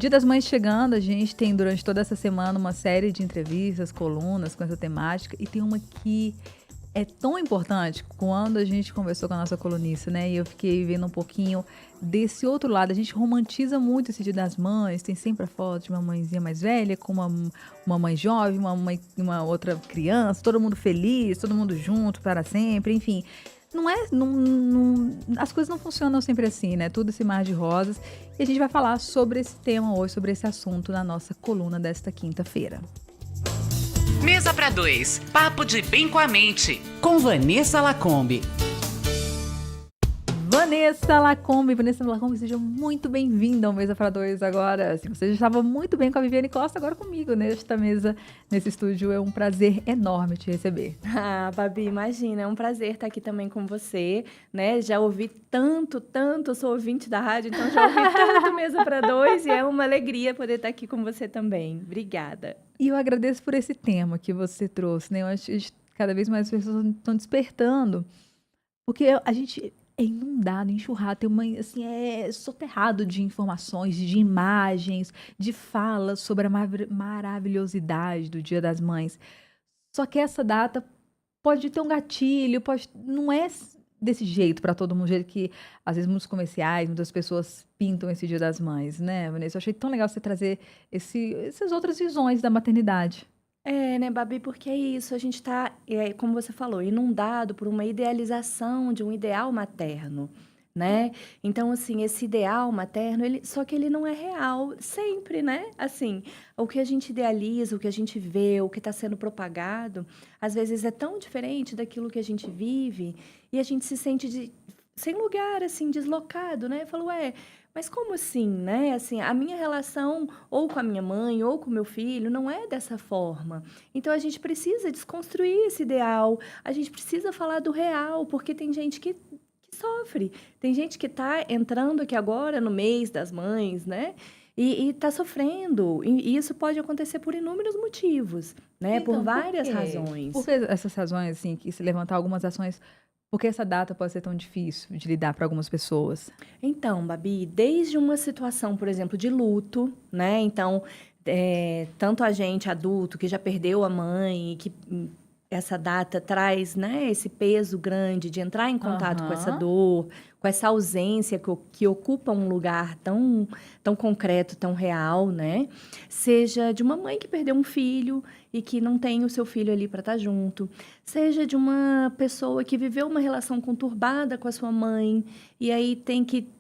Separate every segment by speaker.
Speaker 1: Dia das Mães chegando, a gente tem durante toda essa semana uma série de entrevistas, colunas com essa temática, e tem uma que é tão importante. Quando a gente conversou com a nossa colunista, né, e eu fiquei vendo um pouquinho desse outro lado. A gente romantiza muito esse Dia das Mães, tem sempre a foto de uma mãezinha mais velha com uma mãe jovem, uma outra criança, todo mundo feliz, todo mundo junto para sempre, enfim. As coisas não funcionam sempre assim, né? Tudo esse mar de rosas. E a gente vai falar sobre esse tema hoje, sobre esse assunto na nossa coluna desta quinta-feira.
Speaker 2: Mesa para dois, papo de bem com a mente, com Vanessa Lacombe.
Speaker 1: Vanessa Lacombe, seja muito bem-vinda ao Mesa para Dois agora. Se você já estava muito bem com a Viviane Costa, agora comigo nesta mesa, nesse estúdio, é um prazer enorme te receber.
Speaker 3: Ah, Babi, imagina, é um prazer estar aqui também com você, né? Já ouvi tanto, eu sou ouvinte da rádio, então já ouvi tanto Mesa para Dois e é uma alegria poder estar aqui com você também. Obrigada.
Speaker 1: E eu agradeço por esse tema que você trouxe, né? Eu acho que cada vez mais pessoas estão despertando, porque a gente é inundado, enxurrado, tem uma, assim, é soterrado de informações, de imagens, de falas sobre a maravilhosidade do Dia das Mães. Só que essa data pode ter um gatilho, não é desse jeito para todo mundo, jeito que às vezes muitos comerciais, muitas pessoas pintam esse Dia das Mães, né, Vanessa? Eu achei tão legal você trazer essas outras visões da maternidade.
Speaker 3: É, né, Babi, porque é isso, a gente está, como você falou, inundado por uma idealização de um ideal materno, né? Então, assim, esse ideal materno, só que ele não é real sempre, né? Assim, o que a gente idealiza, o que a gente vê, o que está sendo propagado, às vezes é tão diferente daquilo que a gente vive e a gente se sente sem lugar, assim, deslocado, né? Falo, mas como assim, né? Assim, a minha relação ou com a minha mãe ou com o meu filho não é dessa forma. Então a gente precisa desconstruir esse ideal, a gente precisa falar do real, porque tem gente que sofre, tem gente que está entrando aqui agora no mês das mães, né? E está sofrendo. E isso pode acontecer por inúmeros motivos, né?
Speaker 1: Então,
Speaker 3: por várias
Speaker 1: por quê?
Speaker 3: razões.
Speaker 1: Por que essas razões, assim, que se levantar algumas ações, por que essa data pode ser tão difícil de lidar para algumas pessoas?
Speaker 3: Então, Babi, desde uma situação, por exemplo, de luto, né? Então, tanto a gente adulto que já perdeu a mãe e que essa data traz, né, esse peso grande de entrar em contato com essa dor, com essa ausência que ocupa um lugar tão, tão concreto, tão real, né? Seja de uma mãe que perdeu um filho e que não tem o seu filho ali para estar junto, seja de uma pessoa que viveu uma relação conturbada com a sua mãe e aí tem que,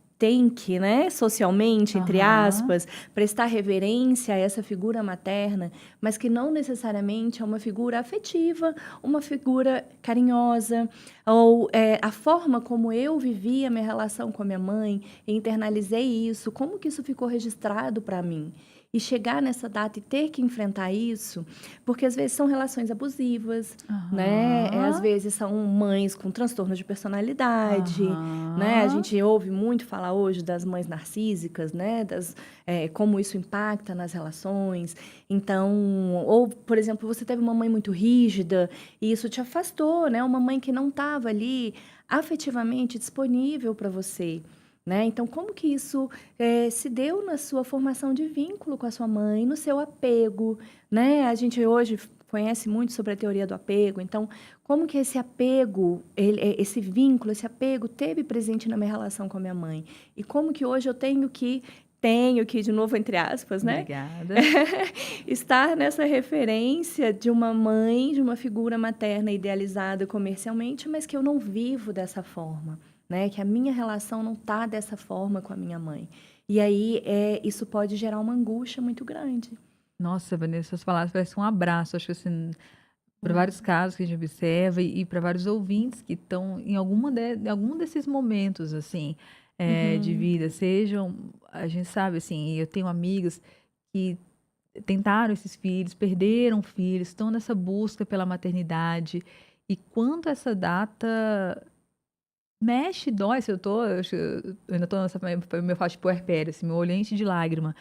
Speaker 3: né, socialmente, entre aspas, prestar reverência a essa figura materna, mas que não necessariamente é uma figura afetiva, uma figura carinhosa, ou a forma como eu vivi a minha relação com a minha mãe, e internalizei isso, como que isso ficou registrado para mim? E chegar nessa data e ter que enfrentar isso, porque às vezes são relações abusivas, né? Às vezes são mães com transtorno de personalidade, né? A gente ouve muito falar hoje das mães narcísicas, né? Como isso impacta nas relações. Então, ou, por exemplo, você teve uma mãe muito rígida e isso te afastou, né? Uma mãe que não estava ali afetivamente disponível para você. Né? Então, como que isso se deu na sua formação de vínculo com a sua mãe, no seu apego, né? A gente hoje conhece muito sobre a teoria do apego. Então, como que esse apego, esse vínculo, esse apego teve presente na minha relação com a minha mãe? E como que hoje eu tenho que, de novo, entre aspas, né?
Speaker 1: Obrigada.
Speaker 3: Estar nessa referência de uma mãe, de uma figura materna idealizada comercialmente, mas que eu não vivo dessa forma. Né, que a minha relação não está dessa forma com a minha mãe. E aí, isso pode gerar uma angústia muito grande.
Speaker 1: Nossa, Vanessa, suas palavras parecem um abraço. Acho que assim, para vários casos que a gente observa e para vários ouvintes que estão em algum desses momentos, assim, de vida. A gente sabe, assim, eu tenho amigos que tentaram esses filhos, perderam filhos, estão nessa busca pela maternidade. E quanto essa data mexe, dói, se eu ainda tô nessa meu fase de puerpério, assim, meu olho enche de lágrima,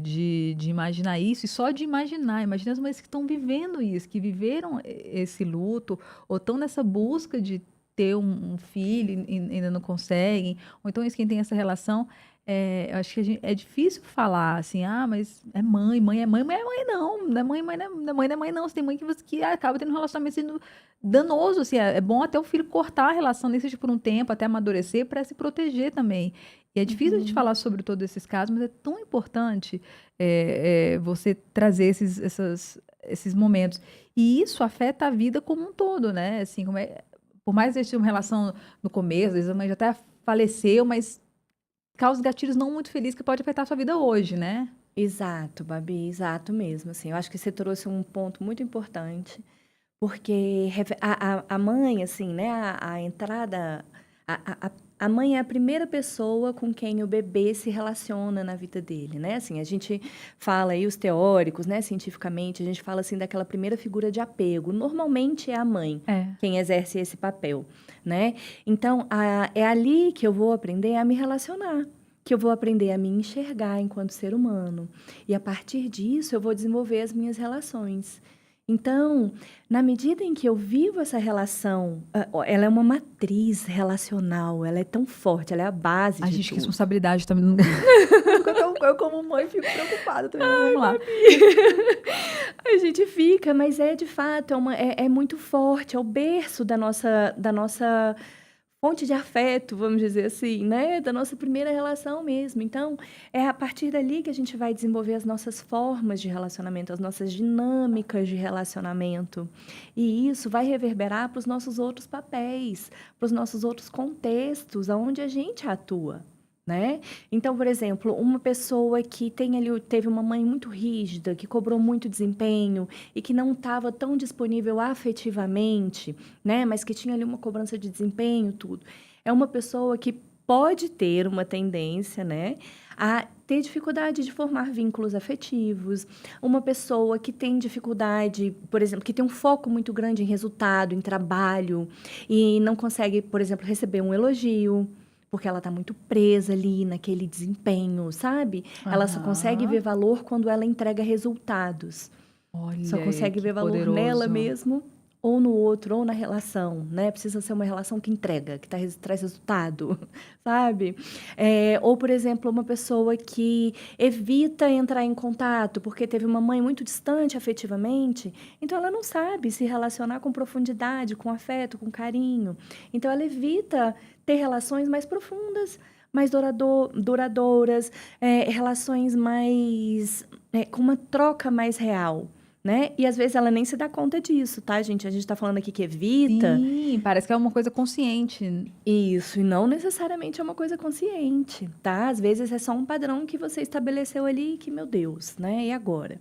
Speaker 1: de imaginar isso, e só de imaginar, imagina as mães que estão vivendo isso, que viveram esse luto, ou estão nessa busca de ter um filho e ainda não conseguem, ou então quem tem essa relação, eu acho que é difícil falar assim, mas é mãe, mãe é mãe, mas é mãe não. Não é mãe, mãe não é mãe, não é mãe não. Você tem mãe que acaba tendo um relacionamento sendo danoso, assim. É bom até o filho cortar a relação, nem seja por um tempo, até amadurecer, para se proteger também. E é difícil a gente falar sobre todos esses casos, mas é tão importante você trazer esses momentos. E isso afeta a vida como um todo, né? Assim, por mais que eles tenham uma relação no começo, às vezes a mãe já até faleceu, mas causa gatilhos não muito felizes que pode afetar a sua vida hoje, né?
Speaker 3: Exato, Babi, exato mesmo, assim. Eu acho que você trouxe um ponto muito importante, porque a mãe, assim, né, a entrada... A mãe é a primeira pessoa com quem o bebê se relaciona na vida dele, né? Assim, a gente fala aí, os teóricos, né, cientificamente, a gente fala assim daquela primeira figura de apego. Normalmente é a mãe quem exerce esse papel, né? Então, é ali que eu vou aprender a me relacionar, que eu vou aprender a me enxergar enquanto ser humano. E a partir disso, eu vou desenvolver as minhas relações. Então, na medida em que eu vivo essa relação, ela é uma matriz relacional, ela é tão forte, ela é a base
Speaker 1: A
Speaker 3: de
Speaker 1: gente, que
Speaker 3: tudo.
Speaker 1: responsabilidade também. Eu, como mãe, fico preocupada também. Vamos lá.
Speaker 3: A gente fica, mas de fato, é muito forte, é o berço da nossa fonte de afeto, vamos dizer assim, né? Da nossa primeira relação mesmo. Então, é a partir dali que a gente vai desenvolver as nossas formas de relacionamento, as nossas dinâmicas de relacionamento. E isso vai reverberar para os nossos outros papéis, para os nossos outros contextos, aonde a gente atua. Né? Então, por exemplo, uma pessoa que teve uma mãe muito rígida, que cobrou muito desempenho e que não estava tão disponível afetivamente, né? Mas que tinha ali uma cobrança de desempenho, tudo. É uma pessoa que pode ter uma tendência, né, a ter dificuldade de formar vínculos afetivos. Uma pessoa que tem dificuldade, por exemplo, que tem um foco muito grande em resultado, em trabalho, e não consegue, por exemplo, receber um elogio, porque ela está muito presa ali naquele desempenho, sabe? Ela só consegue ver valor quando ela entrega resultados.
Speaker 1: Olha,
Speaker 3: Só consegue ver valor
Speaker 1: poderoso
Speaker 3: nela mesmo, ou no outro, ou na relação, né? Precisa ser uma relação que entrega, que traz resultado, sabe? Ou, por exemplo, uma pessoa que evita entrar em contato porque teve uma mãe muito distante afetivamente, então ela não sabe se relacionar com profundidade, com afeto, com carinho. Então, ela evita ter relações mais profundas, mais duradouras, relações mais... com uma troca mais real. Né? E às vezes ela nem se dá conta disso, tá, gente? A gente tá falando aqui que evita.
Speaker 1: Sim, parece que é uma coisa consciente.
Speaker 3: Isso, e não necessariamente é uma coisa consciente, tá? Às vezes é só um padrão que você estabeleceu ali que, meu Deus, né? E agora?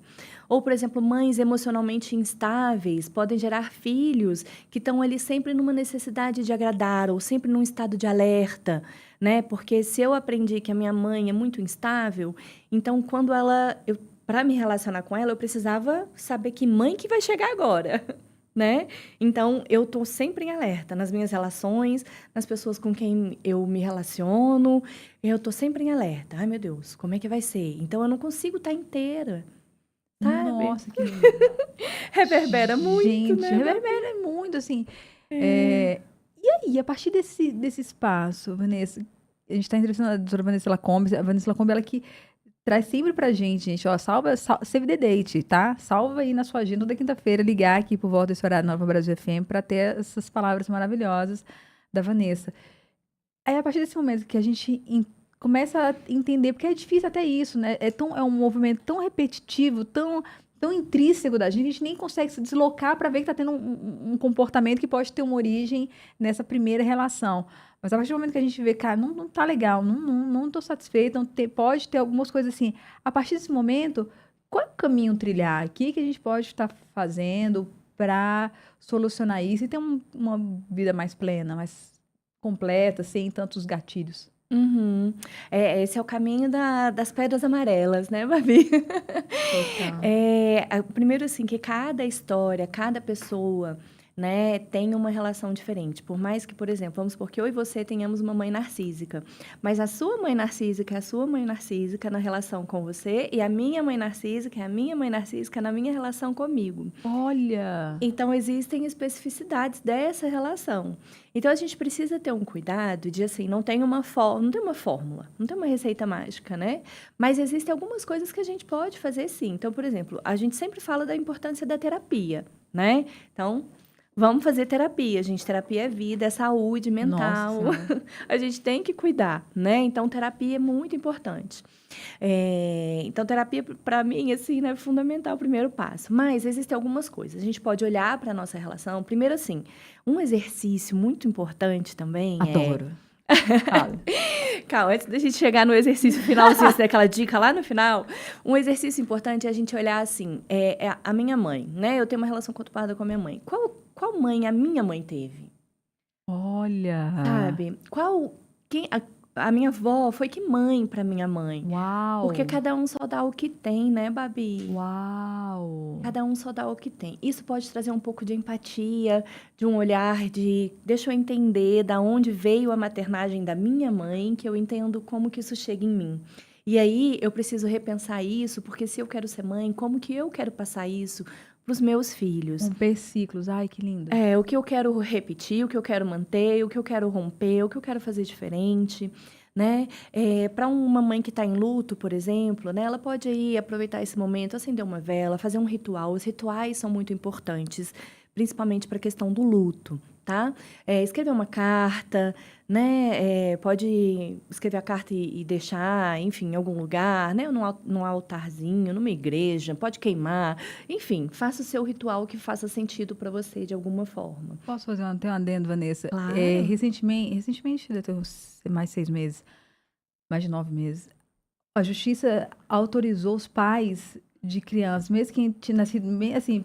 Speaker 3: Ou, por exemplo, mães emocionalmente instáveis podem gerar filhos que estão ali sempre numa necessidade de agradar ou sempre num estado de alerta, né? Porque se eu aprendi que a minha mãe é muito instável, então quando para me relacionar com ela, eu precisava saber que mãe que vai chegar agora, né? Então, eu tô sempre em alerta nas minhas relações, nas pessoas com quem eu me relaciono, eu tô sempre em alerta. Ai, meu Deus, como é que vai ser? Então, eu não consigo estar inteira, sabe?
Speaker 1: Nossa, que
Speaker 3: Reverbera muito,
Speaker 1: gente,
Speaker 3: né?
Speaker 1: reverbera muito, assim. E aí, a partir desse espaço, Vanessa, a gente está entrevistando a doutora Vanessa Lacombe. A Vanessa Lacombe, ela que traz sempre pra gente, ó, save the date, tá? Salva aí na sua agenda toda quinta-feira, ligar aqui por volta desse horário Nova Brasil FM pra ter essas palavras maravilhosas da Vanessa. Aí, a partir desse momento que a gente começa a entender, porque é difícil até isso, né? É um movimento tão repetitivo, tão intrínseco da gente, a gente nem consegue se deslocar para ver que está tendo um comportamento que pode ter uma origem nessa primeira relação. Mas a partir do momento que a gente vê, cara, não tá legal, não tô satisfeita, pode ter algumas coisas assim. A partir desse momento, qual é o caminho trilhar aqui que a gente pode estar fazendo para solucionar isso e ter uma vida mais plena, mais completa, sem tantos gatilhos?
Speaker 3: Uhum. Esse é o caminho das pedras amarelas, né, Babi?
Speaker 1: Total.
Speaker 3: Primeiro, assim, que cada história, cada pessoa né, tem uma relação diferente. Por mais que, por exemplo, vamos supor que eu e você tenhamos uma mãe narcísica, mas a sua mãe narcísica é a sua mãe narcísica na relação com você e a minha mãe narcísica é a minha mãe narcísica na minha relação comigo.
Speaker 1: Olha!
Speaker 3: Então, existem especificidades dessa relação. Então, a gente precisa ter um cuidado de, assim, não tem uma fórmula, não tem uma receita mágica, né? Mas existem algumas coisas que a gente pode fazer, sim. Então, por exemplo, a gente sempre fala da importância da terapia, né? Então, vamos fazer terapia, gente. Terapia é vida, é saúde mental.
Speaker 1: Nossa.
Speaker 3: A gente tem que cuidar, né? Então, terapia é muito importante. Então, terapia, para mim, assim, né, é fundamental, o primeiro passo. Mas existem algumas coisas. A gente pode olhar para a nossa relação. Primeiro, assim, um exercício muito importante também
Speaker 1: Adoro. Fala.
Speaker 3: Calma, antes da gente chegar no exercício final, assim, daquela dica lá no final, um exercício importante é a gente olhar assim, a minha mãe, né? Eu tenho uma relação conturbada com a minha mãe. Qual mãe a minha mãe teve?
Speaker 1: Olha!
Speaker 3: Sabe? A minha avó foi que mãe para minha mãe?
Speaker 1: Uau!
Speaker 3: Porque cada um só dá o que tem, né, Babi?
Speaker 1: Uau!
Speaker 3: Cada um só dá o que tem. Isso pode trazer um pouco de empatia, de um olhar de, deixa eu entender da onde veio a maternagem da minha mãe, que eu entendo como que isso chega em mim. E aí eu preciso repensar isso, porque se eu quero ser mãe, como que eu quero passar isso para os meus filhos?
Speaker 1: Romper ciclos. Ai, que lindo.
Speaker 3: O que eu quero repetir, o que eu quero manter, o que eu quero romper, o que eu quero fazer diferente, né? Para uma mãe que está em luto, por exemplo, né? Ela pode aí aproveitar esse momento, acender uma vela, fazer um ritual. Os rituais são muito importantes, principalmente para a questão do luto, tá? Escrever uma carta, né? Pode escrever a carta e deixar, enfim, em algum lugar, né? Num altarzinho, numa igreja, pode queimar. Enfim, faça o seu ritual que faça sentido para você de alguma forma.
Speaker 1: Posso fazer ter um adendo, Vanessa?
Speaker 3: Claro.
Speaker 1: Recentemente, deve ter mais 6 meses, mais de 9 meses, a justiça autorizou os pais de crianças, mesmo que tinha nascido, assim,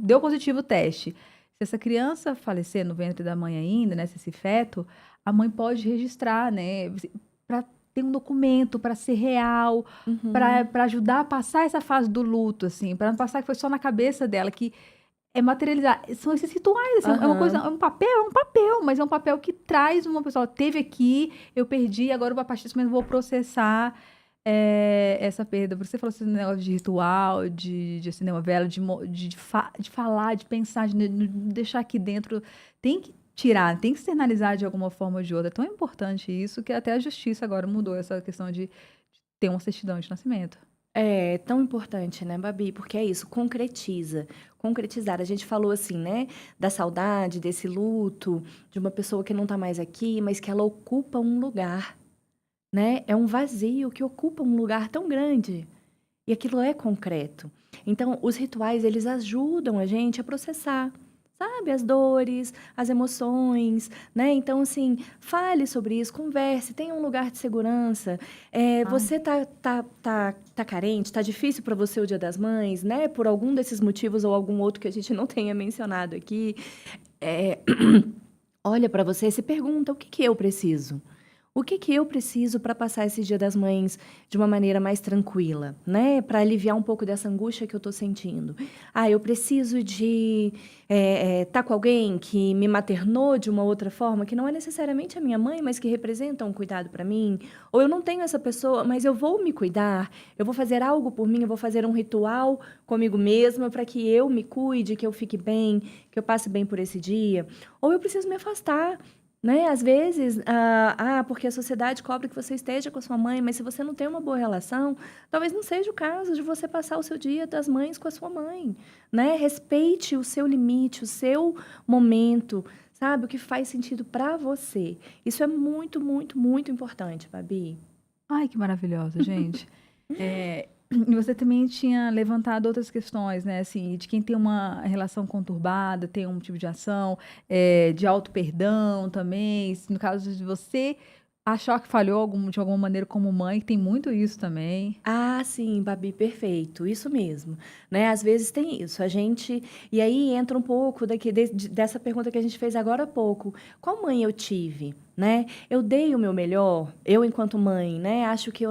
Speaker 1: deu positivo o teste. Se essa criança falecer no ventre da mãe ainda, né, se esse feto, a mãe pode registrar, né, para ter um documento, para ser real, para ajudar a passar essa fase do luto, assim, para não passar que foi só na cabeça dela, que é materializar. São esses rituais, assim, é uma coisa, é um papel, mas é um papel que traz uma pessoa, teve aqui, eu perdi, agora a partir desse momento eu vou processar essa perda. Por isso você falou esse negócio de ritual, de acender uma vela, de falar, de pensar, de deixar aqui dentro. Tem que tirar, tem que externalizar de alguma forma ou de outra. É tão importante isso que até a justiça agora mudou essa questão de ter uma certidão de nascimento.
Speaker 3: É tão importante, né, Babi? Porque é isso, concretiza. Concretizar. A gente falou assim, né, da saudade, desse luto, de uma pessoa que não está mais aqui, mas que ela ocupa um lugar, né? É um vazio que ocupa um lugar tão grande. E aquilo é concreto. Então, os rituais, eles ajudam a gente a processar, sabe? As dores, as emoções, né? Então, assim, fale sobre isso, converse, tenha um lugar de segurança. Você tá carente, tá difícil para você o Dia das Mães, né? Por algum desses motivos ou algum outro que a gente não tenha mencionado aqui. Olha para você e se pergunta, o que eu preciso? O que eu preciso para passar esse Dia das Mães de uma maneira mais tranquila, né? Para aliviar um pouco dessa angústia que eu estou sentindo. Eu preciso de estar com alguém que me maternou de uma outra forma, que não é necessariamente a minha mãe, mas que representa um cuidado para mim. Ou eu não tenho essa pessoa, mas eu vou me cuidar, eu vou fazer algo por mim, eu vou fazer um ritual comigo mesma para que eu me cuide, que eu fique bem, que eu passe bem por esse dia. Ou eu preciso me afastar, né? Às vezes, porque a sociedade cobra que você esteja com a sua mãe, mas se você não tem uma boa relação, talvez não seja o caso de você passar o seu Dia das Mães com a sua mãe, né? Respeite o seu limite, o seu momento, sabe? O que faz sentido para você. Isso é muito, muito, muito importante, Babi.
Speaker 1: Ai, que maravilhosa, gente. E você também tinha levantado outras questões, né? Assim, de quem tem uma relação conturbada, tem um tipo de ação, de auto-perdão também. No caso de você achar que falhou de alguma maneira como mãe, que tem muito isso também.
Speaker 3: Sim, Babi, perfeito. Isso mesmo, né? Às vezes tem isso. E aí entra um pouco dessa pergunta que a gente fez agora há pouco. Qual mãe eu tive? né? Eu dei o meu melhor, eu enquanto mãe, né? Acho que eu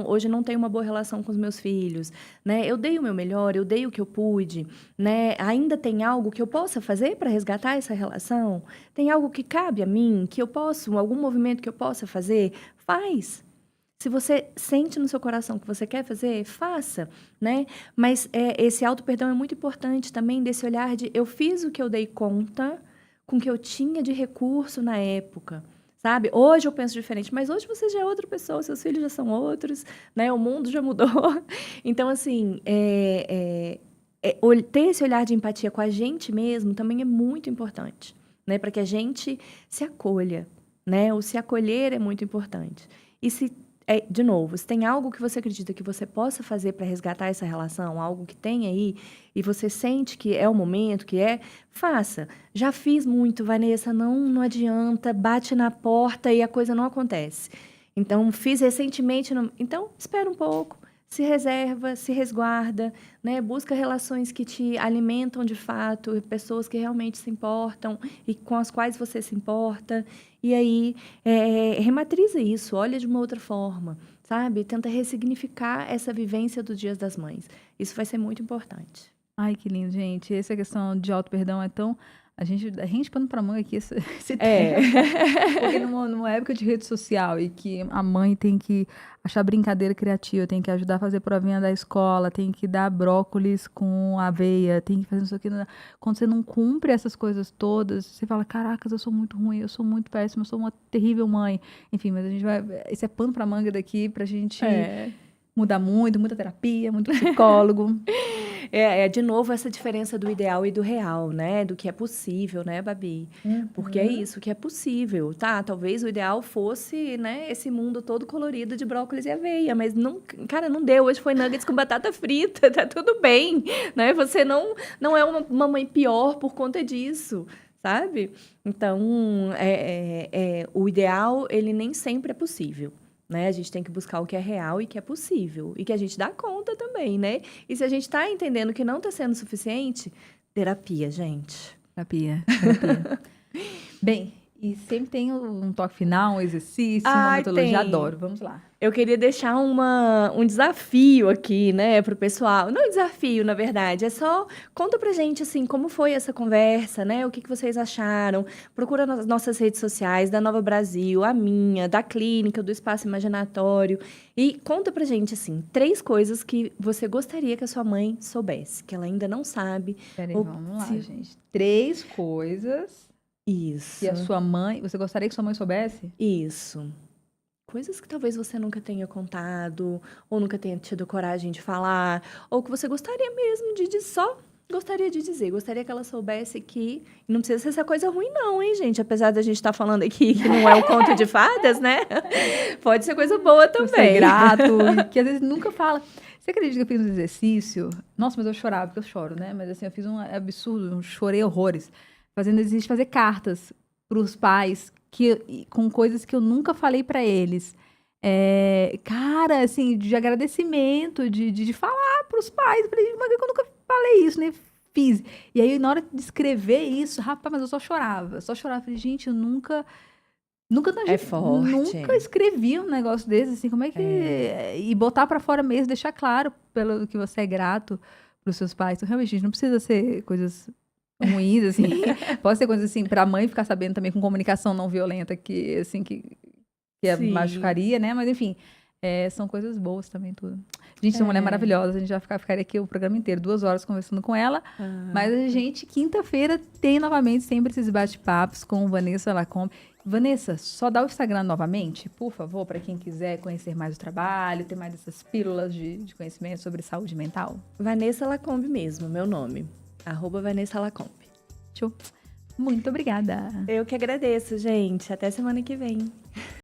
Speaker 3: hoje não tenho uma boa relação com os meus filhos, né? Eu dei o meu melhor, eu dei o que eu pude, né? Ainda tem algo que eu possa fazer para resgatar essa relação? Tem algo que cabe a mim, que eu posso, algum movimento que eu possa fazer? Faz. Se você sente no seu coração que você quer fazer, faça, né? Mas esse auto-perdão é muito importante também, desse olhar de eu fiz o que eu dei conta com o que eu tinha de recurso na época, sabe? Hoje eu penso diferente, mas hoje você já é outra pessoa, seus filhos já são outros, né? O mundo já mudou. Então, assim, ter esse olhar de empatia com a gente mesmo também é muito importante, né? Para que a gente se acolha, né? O se acolher é muito importante. E de novo, se tem algo que você acredita que você possa fazer para resgatar essa relação, algo que tem aí, e você sente que é o momento, faça. Já fiz muito, Vanessa, não adianta, bate na porta e a coisa não acontece. Então, fiz recentemente, então, espera um pouco, se reserva, se resguarda, né? Busca relações que te alimentam de fato, pessoas que realmente se importam e com as quais você se importa. E aí, rematriza isso, olha de uma outra forma, sabe? Tenta ressignificar essa vivência dos Dias das Mães. Isso vai ser muito importante.
Speaker 1: Ai, que lindo, gente. Essa questão de auto-perdão é tão... A gente pano pra manga aqui esse tempo. Porque numa época de rede social e que a mãe tem que achar brincadeira criativa, tem que ajudar a fazer provinha da escola, tem que dar brócolis com aveia, tem que fazer isso aqui. Quando você não cumpre essas coisas todas, você fala, caracas, eu sou muito ruim, eu sou muito péssima, eu sou uma terrível mãe. Enfim, mas a gente vai... Esse é pano pra manga daqui pra gente... Mudar muito, muita terapia, muito psicólogo.
Speaker 3: De novo, essa diferença do ideal e do real, né? Do que é possível, né, Babi? Porque é isso, que é possível, tá? Talvez o ideal fosse, né, esse mundo todo colorido de brócolis e aveia, mas não, cara, não deu. Hoje foi nuggets com batata frita, tá tudo bem, né? Você não é uma mãe pior por conta disso, sabe? Então, o ideal, ele nem sempre é possível. Né? A gente tem que buscar o que é real e que é possível. E que a gente dá conta também, né? E se a gente está entendendo que não está sendo suficiente, terapia, gente.
Speaker 1: Terapia. Bem, e sempre tem um toque final, um exercício, uma metodologia. Adoro. Vamos lá.
Speaker 3: Eu queria deixar um desafio aqui, né, pro pessoal. Não é um desafio, na verdade. É só, conta pra gente, assim, como foi essa conversa, né? O que vocês acharam. Procura nas nossas redes sociais, da Nova Brasil, a minha, da Clínica, do Espaço Imaginatório. E conta pra gente, assim, 3 coisas que você gostaria que a sua mãe soubesse, que ela ainda não sabe.
Speaker 1: Peraí, vamos lá, gente. 3 coisas...
Speaker 3: Isso.
Speaker 1: E a sua mãe... Você gostaria que sua mãe soubesse?
Speaker 3: Isso. Coisas que talvez você nunca tenha contado, ou nunca tenha tido coragem de falar, ou que você gostaria mesmo gostaria de dizer. Gostaria que ela soubesse que... Não precisa ser essa coisa ruim não, hein, gente? Apesar da gente estar falando aqui que não é um conto de fadas, né? Pode ser coisa boa também.
Speaker 1: Ser grato, que às vezes nunca fala... Você acredita que eu fiz um exercício? Nossa, mas eu chorava, porque eu choro, né? Mas assim, eu fiz um absurdo, eu chorei horrores. Fazendo exercício de fazer cartas para os pais com coisas que eu nunca falei para eles. Cara, assim, de agradecimento, de falar para os pais. Eu falei, mas eu nunca falei isso, né? Fiz. E aí, na hora de escrever isso, rapaz, mas eu só chorava. Falei, gente, eu nunca
Speaker 3: forte.
Speaker 1: Nunca escrevi um negócio desse, assim, como é que... E botar para fora mesmo, deixar claro pelo que você é grato para os seus pais. Então, realmente, gente, não precisa ser coisas... ruins, assim. Pode ser coisa assim, pra mãe ficar sabendo também com comunicação não violenta, que, assim, que machucaria, né? Mas, enfim, são coisas boas também, tudo. Gente, essa mulher é maravilhosa, a gente vai ficaria aqui o programa inteiro, 2 horas conversando com ela. Mas a gente, quinta-feira, tem novamente sempre esses bate-papos com Vanessa Lacombe. Vanessa, só dá o Instagram novamente, por favor, para quem quiser conhecer mais o trabalho, ter mais essas pílulas de conhecimento sobre saúde mental.
Speaker 3: Vanessa Lacombe mesmo, meu nome. @Vanessa Lacombe.
Speaker 1: Muito obrigada.
Speaker 3: Eu que agradeço, gente. Até semana que vem.